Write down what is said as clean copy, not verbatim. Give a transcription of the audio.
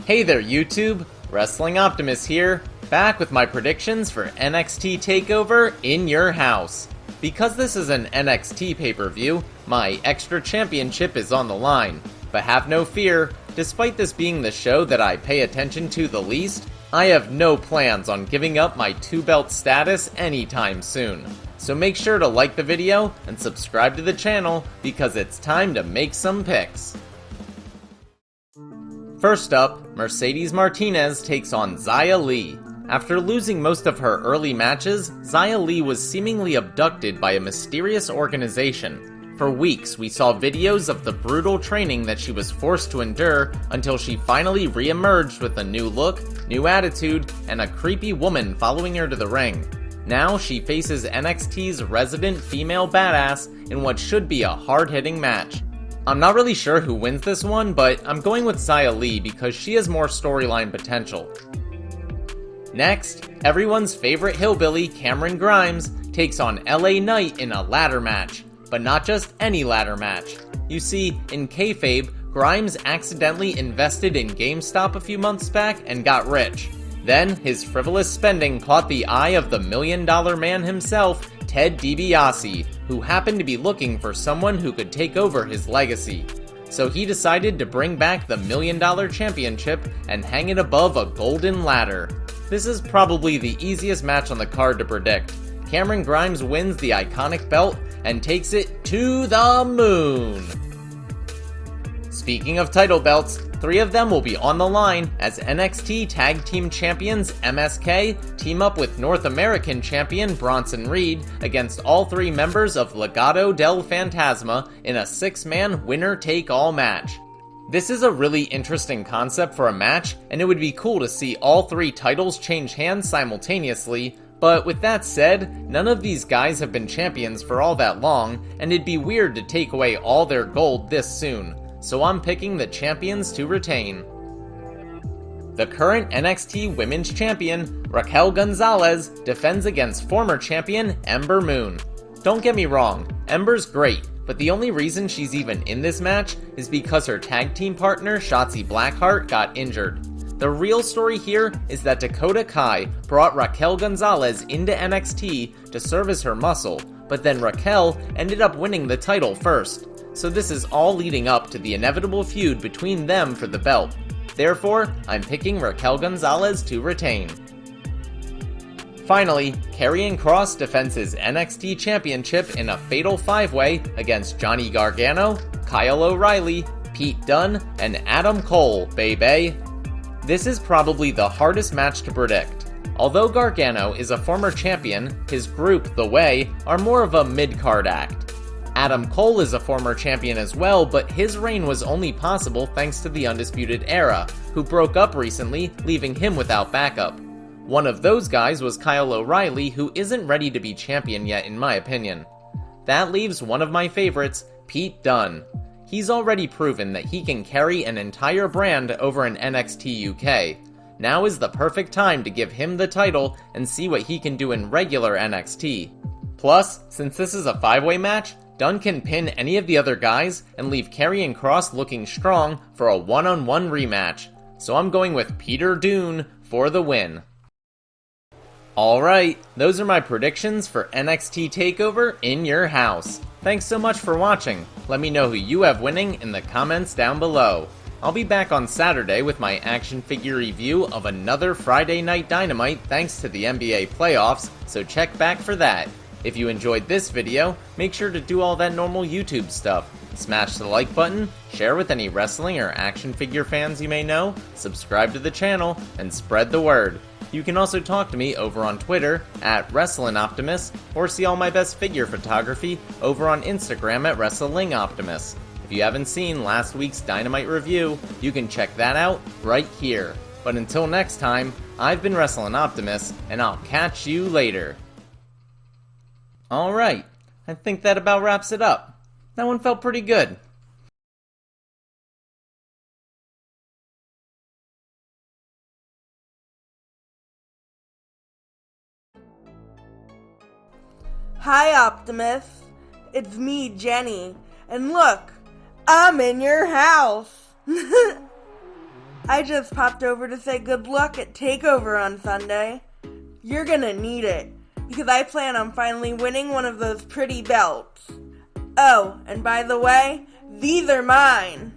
Hey there YouTube, Wrestling Optimus here, back with my predictions for NXT Takeover in your house. Because this is an NXT pay-per-view, my Xtra Championship is on the line. But have no fear, despite this being the show that I pay attention to the least, I have no plans on giving up my 2-belt status anytime soon. So make sure to like the video and subscribe to the channel because it's time to make some picks. First up, Mercedes Martinez takes on Xia Li. After losing most of her early matches, Xia Li was seemingly abducted by a mysterious organization. For weeks, we saw videos of the brutal training that she was forced to endure until she finally re-emerged with a new look, new attitude, and a creepy woman following her to the ring. Now she faces NXT's resident female badass in what should be a hard-hitting match. I'm not really sure who wins this one, but I'm going with Xia Li because she has more storyline potential. Next, everyone's favorite hillbilly, Cameron Grimes, takes on LA Knight in a ladder match. But not just any ladder match. You see, in kayfabe, Grimes accidentally invested in GameStop a few months back and got rich. Then, his frivolous spending caught the eye of the $1 Million Man himself, Ted DiBiase, who happened to be looking for someone who could take over his legacy. So he decided to bring back the $1 Million Championship and hang it above a golden ladder. This is probably the easiest match on the card to predict. Cameron Grimes wins the iconic belt and takes it to the moon. Speaking of title belts, 3 of them will be on the line as NXT Tag Team Champions MSK team up with North American Champion Bronson Reed against all 3 members of Legado del Fantasma in a 6-man winner-take-all match. This is a really interesting concept for a match, and it would be cool to see all 3 titles change hands simultaneously, but with that said, none of these guys have been champions for all that long, and it'd be weird to take away all their gold this soon. So I'm picking the champions to retain. The current NXT Women's Champion, Raquel Gonzalez, defends against former champion Ember Moon. Don't get me wrong, Ember's great, but the only reason she's even in this match is because her tag team partner Shotzi Blackheart got injured. The real story here is that Dakota Kai brought Raquel Gonzalez into NXT to serve as her muscle, but then Raquel ended up winning the title first. So this is all leading up to the inevitable feud between them for the belt. Therefore, I'm picking Raquel Gonzalez to retain. Finally, Karrion Kross defends his NXT Championship in a fatal 5-way against Johnny Gargano, Kyle O'Reilly, Pete Dunne, and Adam Cole, baby. This is probably the hardest match to predict. Although Gargano is a former champion, his group, The Way, are more of a mid-card act. Adam Cole is a former champion as well, but his reign was only possible thanks to the Undisputed Era, who broke up recently, leaving him without backup. One of those guys was Kyle O'Reilly, who isn't ready to be champion yet in my opinion. That leaves one of my favorites, Pete Dunne. He's already proven that he can carry an entire brand over in NXT UK. Now is the perfect time to give him the title and see what he can do in regular NXT. Plus, since this is a 5-way match, Dunne can pin any of the other guys and leave Karrion Kross looking strong for a one-on-one rematch. So I'm going with Peter Dunne for the win. Alright, those are my predictions for NXT Takeover in your house. Thanks so much for watching. Let me know who you have winning in the comments down below. I'll be back on Saturday with my action figure review of another Friday Night Dynamite thanks to the NBA playoffs, so check back for that. If you enjoyed this video, make sure to do all that normal YouTube stuff. Smash the like button, share with any wrestling or action figure fans you may know, subscribe to the channel, and spread the word. You can also talk to me over on Twitter at WrestlingOptimus, or see all my best figure photography over on Instagram at WrestlingOptimus. If you haven't seen last week's Dynamite review, you can check that out right here. But until next time, I've been Wrestling Optimus, and I'll catch you later. Alright, I think that about wraps it up. That one felt pretty good. Hi Optimus, it's me, Jenny, and look, I'm in your house. I just popped over to say good luck at Takeover on Sunday. You're gonna need it, because I plan on finally winning one of those pretty belts. Oh, and by the way, these are mine.